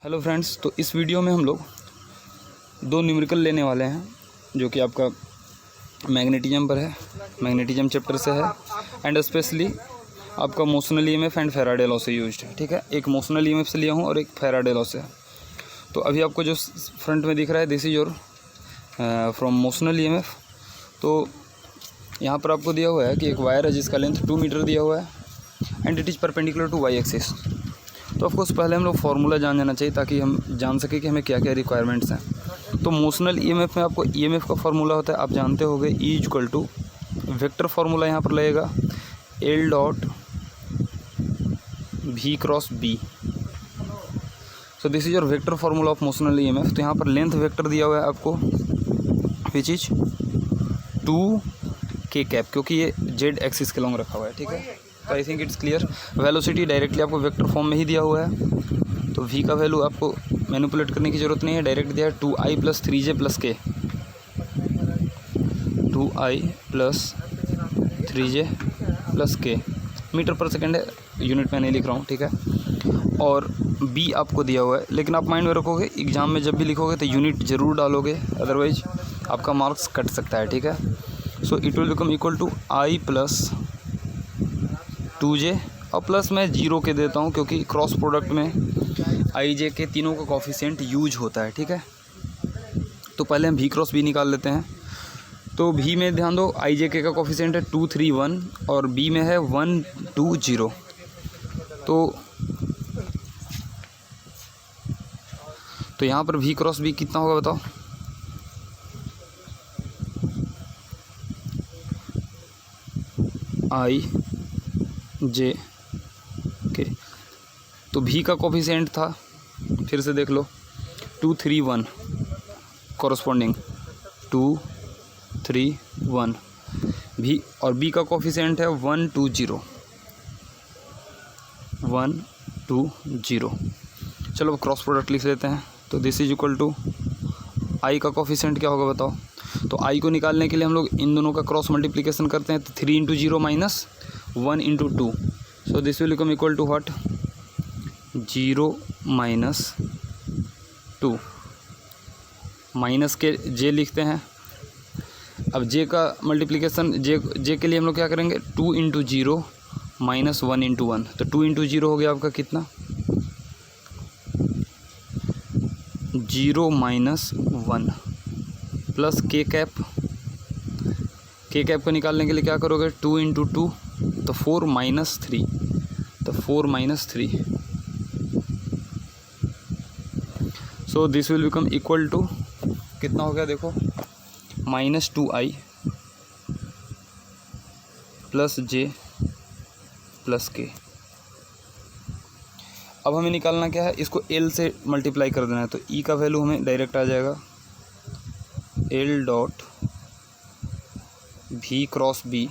Hello friends, तो इस video में हम लोग दो न्यूमेरिकल लेने वाले हैं जो कि आपका मैग्नेटिज्म पर है, मैग्नेटिज्म चैप्टर से है एंड स्पेशली आपका motional EMF and Faraday law से यूज्ड है। ठीक है, एक मोशनल ईएमएफ से लिया हूँ और एक फैराडे लॉ से है। तो अभी आपको जो फ्रंट में दिख रहा है this is your from motional EMF. तो यहाँ पर आपको दिया हुआ है कि एक वायर है जिसका लेंथ 2 मीटर दिया हुआ है and it is perpendicular to Y axis. तो ऑफकोर्स पहले हम लोग फार्मूला जान जाना चाहिए ताकि हम जान सकें कि हमें क्या क्या रिक्वायरमेंट्स हैं। तो मोशनल ईएमएफ में आपको ईएमएफ का फार्मूला होता है, आप जानते होंगे, E equal to vector formula यहाँ पर लगेगा एल डॉट भी cross B. So this is your vector formula of motional EMF. तो यहाँ पर लेंथ वेक्टर दिया हुआ है आपको विच इज 2 के कैप, क्योंकि ये जेड एक्सिस के लॉन्ग रखा हुआ है। ठीक है, तो I think it's clear. Velocity directly आपको वेक्टर फॉर्म में ही दिया हुआ है, तो v का वैल्यू आपको मैनिपुलेट करने की ज़रूरत नहीं है, डायरेक्ट दिया है 2i plus 3j plus k, 2i plus 3j plus k metre पर सेकेंड है, यूनिट में नहीं लिख रहा हूँ। ठीक है, और b आपको दिया हुआ है, लेकिन आप माइंड में रखोगे एग्जाम में जब भी लिखोगे तो यूनिट ज़रूर डालोगे, अदरवाइज आपका मार्क्स कट सकता है। ठीक है, so it will become equal to i plus 2j और प्लस मैं 0 के देता हूँ क्योंकि क्रॉस प्रोडक्ट में आई जे के तीनों का कॉफिशिएंट यूज होता है। ठीक है, तो पहले हम v क्रॉस b निकाल लेते हैं। तो v में ध्यान दो, आई जे के का कॉफिशिएंट है 2 3 1 और b में है 1 2 0। तो यहाँ पर v क्रॉस b कितना होगा बताओ? आई जे के, तो v का कोफिशिएंट था, फिर से देख लो 2 3 1 कॉरस्पॉन्डिंग 2 3 1 v, और b का कोफिशिएंट है 1 2 0 1 2 0। चलो क्रॉस प्रोडक्ट लिख लेते हैं। तो this is equal to i का कोफिशिएंट क्या होगा बताओ? तो i को निकालने के लिए हम लोग इन दोनों का क्रॉस मल्टीप्लिकेशन करते हैं, तो 3 into 0 minus 1 into 2। So this will become equal to what? 0 minus 2 minus k j लिखते हैं। अब j का मल्टीप्लिकेशन j के लिए हम लोग क्या करेंगे? 2 इंटू 0 माइनस 1 इंटू 1, तो 2 इंटू 0 हो गया आपका कितना? 0 माइनस 1 प्लस k कैप को निकालने के लिए क्या करोगे? 2 इंटू 2 तो 4 माइनस 3, तो 4 minus 3। So this will become equal to कितना हो गया देखो? Minus 2i plus j plus k। अब हमें निकालना क्या है? इसको l से मल्टीप्लाई कर देना है, तो e का वैल्यू हमें डायरेक्ट आ जाएगा l dot v cross b।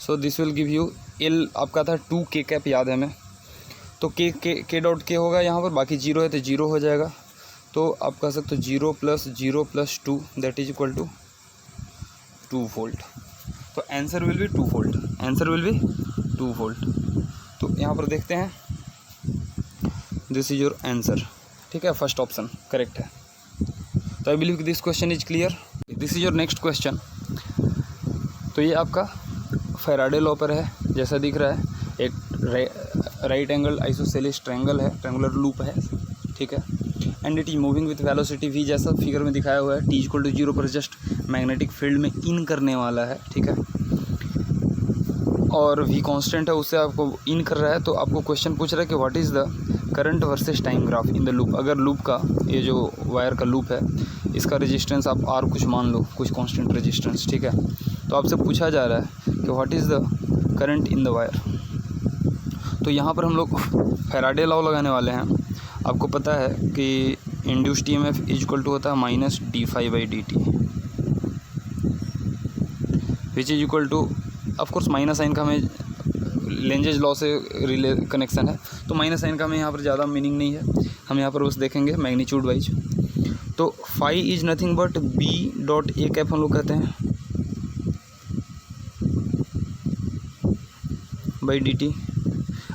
So this will give you l आपका था 2 के कैप, याद है हमें, तो के डॉट के होगा यहाँ पर, बाकी 0 है तो 0 हो जाएगा। तो आप कह सकते हो 0 plus 2 that is equal to 2 volt. तो answer will be 2 volt, answer will be 2 volt. तो यहाँ पर देखते हैं, दिस इज योर आंसर। ठीक है, फर्स्ट ऑप्शन करेक्ट है। तो I believe this question is clear. This is your next question. तो ये आपका फैराडे लॉ पर है, जैसा दिख रहा है, एक राइट एंगल आइसोसेलेस ट्रायंगल है, ट्रायंगुलर लूप है। ठीक है, and it is moving with velocity v, जैसा फिगर में दिखाया हुआ है। t इक्वल टू 0 पर जस्ट मैग्नेटिक फील्ड में इन करने वाला है। ठीक है, और v कांस्टेंट है, उससे आपको इन कर रहा है। तो आपको क्वेश्चन पूछ रहा है कि what is the current versus time graph in the loop. अगर लूप का, ये जो वायर का लूप है, इसका रेजिस्टेंस आप r कुछ मान लो, कुछ कांस्टेंट रेजिस्टेंस। ठीक है, तो आपसे पूछा जा रहा है कि what is the current in the wire. तो यहाँ पर हम लोग फैराडे लॉ लगाने वाले हैं। आपको पता है कि induced EMF is equal to होता है minus d∅dt, which is equal to, of course minus sign का हमें लेंजेज लॉ से रिले कनेक्शन है, तो माइनस साइन का हमें यहाँ पर ज़्यादा मीनिंग नहीं है, हम यहाँ पर बस देखेंगे मैग्नीट्यूड वाइज। तो phi is nothing but b dot A cap हम लोग कहते हैं बाई dt।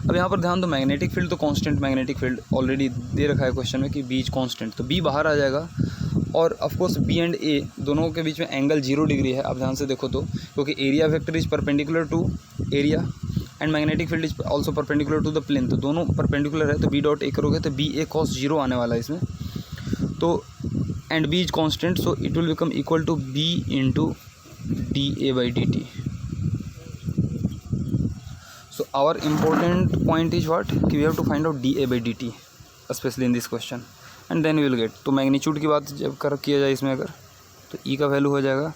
अब यहाँ पर ध्यान दो, मैग्नेटिक फील्ड तो कांस्टेंट मैग्नेटिक फील्ड ऑलरेडी दे रखा है क्वेश्चन में कि बी इज कांस्टेंट, तो बी बाहर आ जाएगा। और ऑफ कोर्स बी एंड ए दोनों के बीच में एंगल 0 डिग्री है, आप ध्यान से देखो तो, क्योंकि area vector is perpendicular to area and magnetic field is also perpendicular to the plane, तो दोनों परपेंडिकुलर है। तो बी डॉट ए करोगे तो बी ए कॉस 0 आने वाला है इसमें, तो and B is constant, so it will become equal to B into D A by D T. So our important point is what कि we have to find out dA by dt especially in this question and then we will get। तो magnitude की बात जब किया जाए इसमें अगर, तो E का वैल्यू हो जाएगा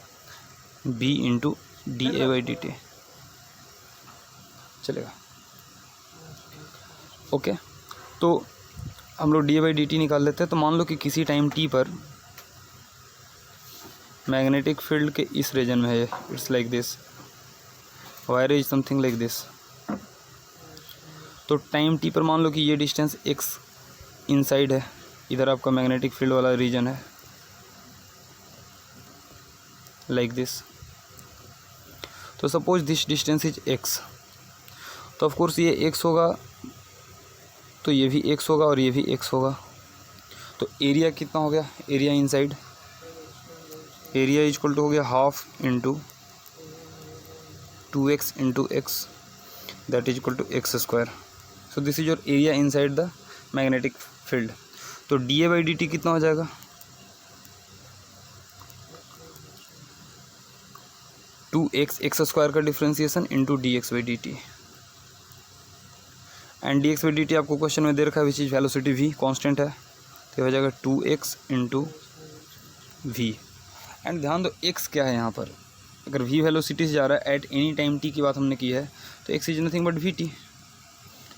B into D A by D T, चलेगा। ओके, तो हम लोग D A by D T निकाल लेते हैं। तो मान लो कि किसी टाइम t पर मैग्नेटिक फील्ड के इस रीजन में है, it's like this, wire is something like this. तो टाइम t पर मान लो कि ये डिस्टेंस x इनसाइड है, इधर आपका मैग्नेटिक फील्ड वाला रीजन है लाइक दिस। तो suppose this distance is x, तो ऑफ कोर्स ये x होगा, तो ये भी x होगा और ये भी x होगा। तो एरिया कितना हो गया, area inside, area equal to हो गया half into 2x into x, that is equal to x square. So this is your area inside the magnetic field. तो d A by D t कितना हो जाएगा, 2x x square का differentiation into d x by D t, and d x by D t आपको question में दे रखा है which is velocity v constant है, तो हो जाएगा 2x इंटू वी। एंड ध्यान दो x क्या है यहाँ पर, अगर v वेलोसिटी से जा रहा है एट एनी टाइम t की बात हमने की है, तो x is nothing but vt।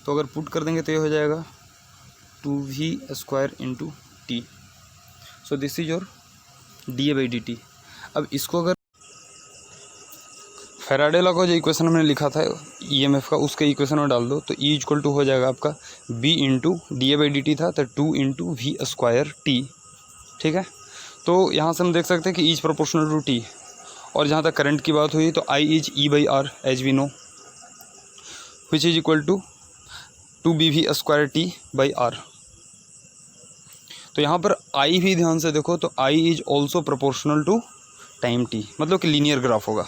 तो अगर पुट कर देंगे तो ये हो जाएगा 2v square into T. So this is your D A by D T. अब इसको अगर फैराडे लॉ को जो इक्वेशन हमने लिखा था ईएमएफ का, उसके इक्वेशन में डाल दो, तो ई इक्वल टू हो जाएगा आपका b into D A by D T था, तो 2 इंटू वी स्क्वायर टी। ठीक है, तो यहाँ से हम देख सकते हैं कि E is proportional to T. और जहाँ तक करंट की बात हुई तो I is E by R as we know, which is equal to 2bv square T by R. तो यहाँ पर आई भी ध्यान से देखो, तो I is also proportional to time T, मतलब कि लीनियर ग्राफ होगा।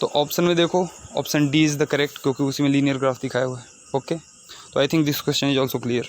तो ऑप्शन में देखो, option D is the correct, क्योंकि उसी में लीनियर ग्राफ दिखाया हुआ है। ओके, तो I think this question is also clear.